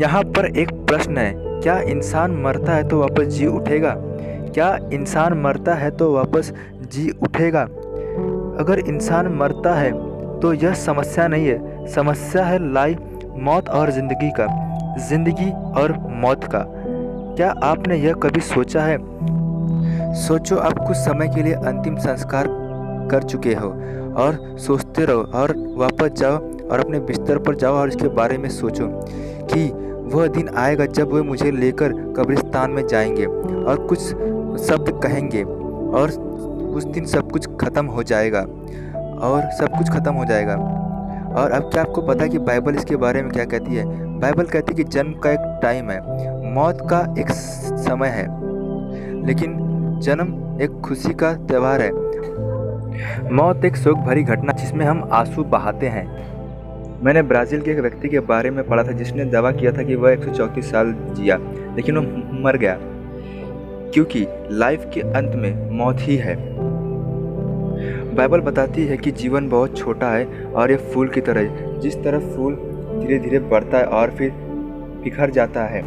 यहाँ पर एक प्रश्न है, क्या इंसान मरता है तो वापस जी उठेगा? क्या इंसान मरता है तो वापस जी उठेगा? अगर इंसान मरता है तो यह समस्या नहीं है, समस्या है लाई मौत और ज़िंदगी का, ज़िंदगी और मौत का। क्या आपने यह कभी सोचा है? सोचो, आप कुछ समय के लिए अंतिम संस्कार कर चुके हो और सोचते रहो और वापस जाओ और अपने बिस्तर पर जाओ और इसके बारे में सोचो कि वह दिन आएगा जब वे मुझे लेकर कब्रिस्तान में जाएंगे और कुछ शब्द कहेंगे और उस दिन सब कुछ खत्म हो जाएगा और सब कुछ खत्म हो जाएगा। और अब क्या आपको पता है कि बाइबल इसके बारे में क्या कहती है? बाइबल कहती है कि जन्म का एक टाइम है, मौत का एक समय है, लेकिन जन्म एक खुशी का त्यौहार है। मौत एक शोक भरी घटना जिसमें हम आंसू बहाते हैं। मैंने ब्राज़ील के एक व्यक्ति के बारे में पढ़ा था जिसने दावा किया था कि वह 134 साल जिया, लेकिन वह मर गया क्योंकि लाइफ के अंत में मौत ही है। बाइबल बताती है कि जीवन बहुत छोटा है और यह फूल की तरह है, जिस तरह फूल धीरे धीरे बढ़ता है और फिर बिखर जाता है।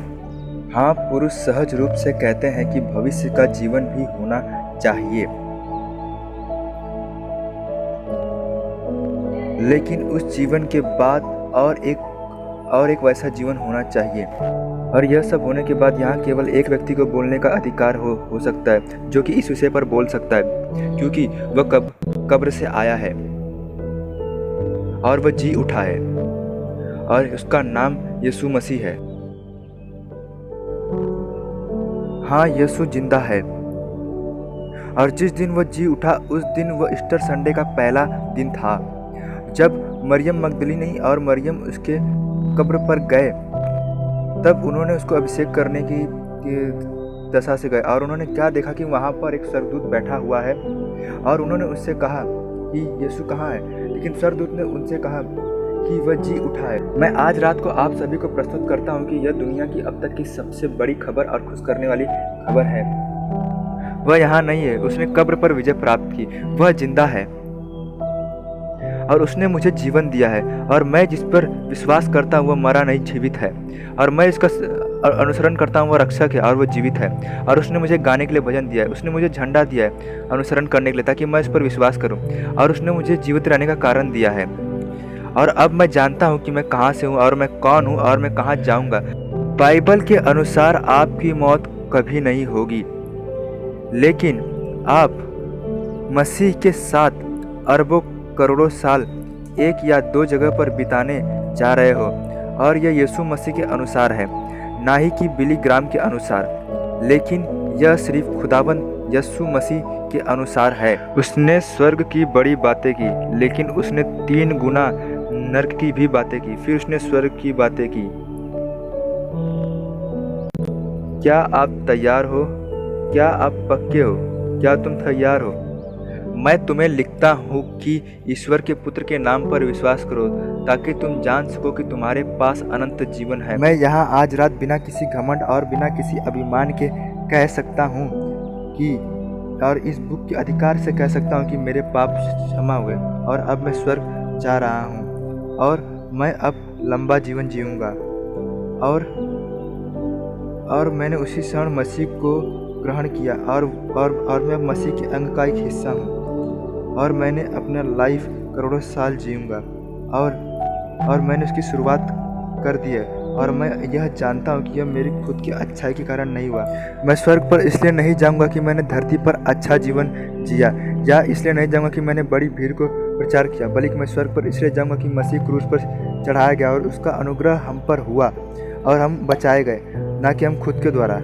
हाँ, पुरुष सहज रूप से कहते हैं कि भविष्य का जीवन भी होना चाहिए, लेकिन उस जीवन के बाद और एक वैसा जीवन होना चाहिए। और यह सब होने के बाद यहाँ केवल एक व्यक्ति को बोलने का अधिकार हो सकता है, जो कि इस विषय पर बोल सकता है, क्योंकि वह कब्र से आया है और वह जी उठा है और उसका नाम यीशु मसीह है। हाँ, यीशु जिंदा है और जिस दिन वह जी उठा उस दिन वह ईस्टर संडे का पहला दिन था, जब मरियम मगदलीनी और मरियम उसके कब्र पर गए। तब उन्होंने उसको अभिषेक करने की दशा से गए और उन्होंने क्या देखा कि वहाँ पर एक स्वर्गदूत बैठा हुआ है और उन्होंने उससे कहा कि यीशु कहाँ है, लेकिन स्वर्गदूत ने उनसे कहा कि वह जी उठा है। मैं आज रात को आप सभी को प्रस्तुत करता हूँ कि यह दुनिया की अब तक की सबसे बड़ी खबर और खुश करने वाली खबर है। वह यहाँ नहीं है, उसने कब्र पर विजय प्राप्त की, वह जिंदा है और उसने मुझे जीवन दिया है और मैं जिस पर विश्वास करता हूँ वह मरा नहीं, जीवित है और मैं इसका अनुसरण करता हूँ, वह रक्षक है और वह जीवित है। और उसने मुझे गाने के लिए भजन दिया है, उसने मुझे झंडा दिया है अनुसरण करने के लिए, ताकि मैं इस पर विश्वास करूँ, और उसने मुझे जीवित रहने का कारण दिया है। और अब मैं जानता हूँ कि मैं कहाँ से हूँ और मैं कौन हूँ और मैं कहाँ जाऊँगा। बाइबल के अनुसार आपकी मौत कभी नहीं होगी, लेकिन आप मसीह के साथ अरबों करोड़ों साल एक या दो जगह पर बिताने जा रहे हो, और यह यीशु मसीह के अनुसार है, ना ही कि बिली ग्राम के अनुसार, लेकिन यह सिर्फ खुदाबंद यीशु मसीह के अनुसार है। उसने स्वर्ग की बड़ी बातें की, लेकिन उसने 3 गुना नरक की भी बातें की, फिर उसने स्वर्ग की बातें की। क्या आप तैयार हो? क्या आप पक्के हो? क्या तुम तैयार हो? मैं तुम्हें लिखता हूँ कि ईश्वर के पुत्र के नाम पर विश्वास करो, ताकि तुम जान सको कि तुम्हारे पास अनंत जीवन है। मैं यहाँ आज रात बिना किसी घमंड और बिना किसी अभिमान के कह सकता हूँ कि, और इस बुक के अधिकार से कह सकता हूँ कि मेरे पाप क्षमा हुए और अब मैं स्वर्ग जा रहा हूँ और मैं अब लंबा जीवन जीऊँगा। और मैंने उसी क्षण मसीह को ग्रहण किया और मैं मसीह के अंग का एक हिस्सा हूँ और मैंने अपना लाइफ करोड़ों साल जीऊँगा और मैंने उसकी शुरुआत कर दी है। और मैं यह जानता हूँ कि यह मेरी खुद की अच्छाई के कारण नहीं हुआ। मैं स्वर्ग पर इसलिए नहीं जाऊँगा कि मैंने धरती पर अच्छा जीवन जिया, या इसलिए नहीं जाऊँगा कि मैंने बड़ी भीड़ को प्रचार किया, बल्कि मैं स्वर्ग पर इसलिए जाऊँगा कि मसीह क्रूस पर चढ़ाया गया और उसका अनुग्रह हम पर हुआ और हम बचाए गए, ना कि हम खुद के द्वारा,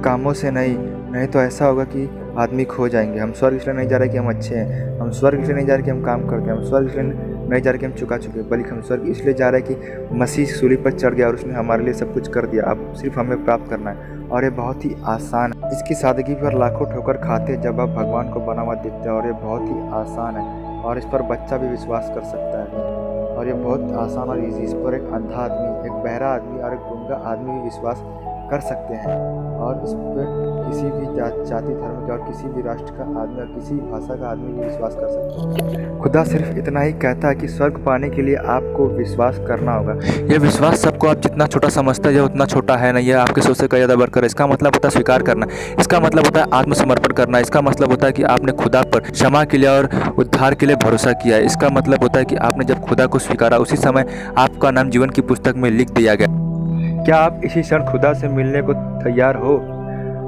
कामों से नहीं तो ऐसा होगा कि आदमी खो जाएंगे। हम स्वर्ग इसलिए नहीं जा रहे कि हम अच्छे हैं, हम स्वर्ग इसलिए नहीं जा रहे कि हम काम करते हैं, हम स्वर्ग इसलिए नहीं जा रहे कि हम चुका चुके, बल्कि हम स्वर्ग इसलिए जा रहे हैं कि मसीह सूली पर चढ़ गया और उसने हमारे लिए सब कुछ कर दिया। अब सिर्फ हमें प्राप्त करना है और ये बहुत ही आसान है। इसकी सादगी पर लाखों ठोकर खाते जब आप भगवान को बना हुआ देखते हैं, और ये बहुत ही आसान है और इस पर बच्चा भी विश्वास कर सकता है, और ये बहुत आसान और ईजी। इस पर एक अंधा आदमी, एक बहरा आदमी और एक गूंगा आदमी भी विश्वास कर सकते हैं और इस पर किसी भी जाति धर्म का और किसी भी राष्ट्र का आदमी और किसी भी भाषा का आदमी भी विश्वास कर सकता है। खुदा सिर्फ इतना ही कहता है कि स्वर्ग पाने के लिए आपको विश्वास करना होगा। यह विश्वास सबको आप जितना छोटा समझते हैं उतना छोटा है नहीं, यह आपके सोच से कई ज़्यादा बढ़कर है। इसका मतलब होता है स्वीकार करना, इसका मतलब होता है आत्मसमर्पण करना, इसका मतलब होता है कि आपने खुदा पर क्षमा के लिए और उद्धार के लिए भरोसा किया। इसका मतलब होता है कि आपने जब खुदा को स्वीकारा उसी समय आपका नाम जीवन की पुस्तक में लिख दिया गया। क्या आप इसी क्षण खुदा से मिलने को तैयार हो?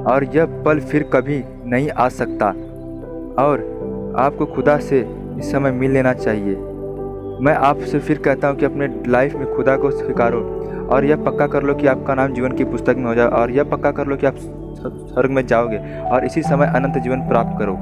और यह पल फिर कभी नहीं आ सकता और आपको खुदा से इस समय मिल लेना चाहिए। मैं आपसे फिर कहता हूँ कि अपने लाइफ में खुदा को स्वीकारो और यह पक्का कर लो कि आपका नाम जीवन की पुस्तक में हो जाए और यह पक्का कर लो कि आप स्वर्ग में जाओगे और इसी समय अनंत जीवन प्राप्त करो।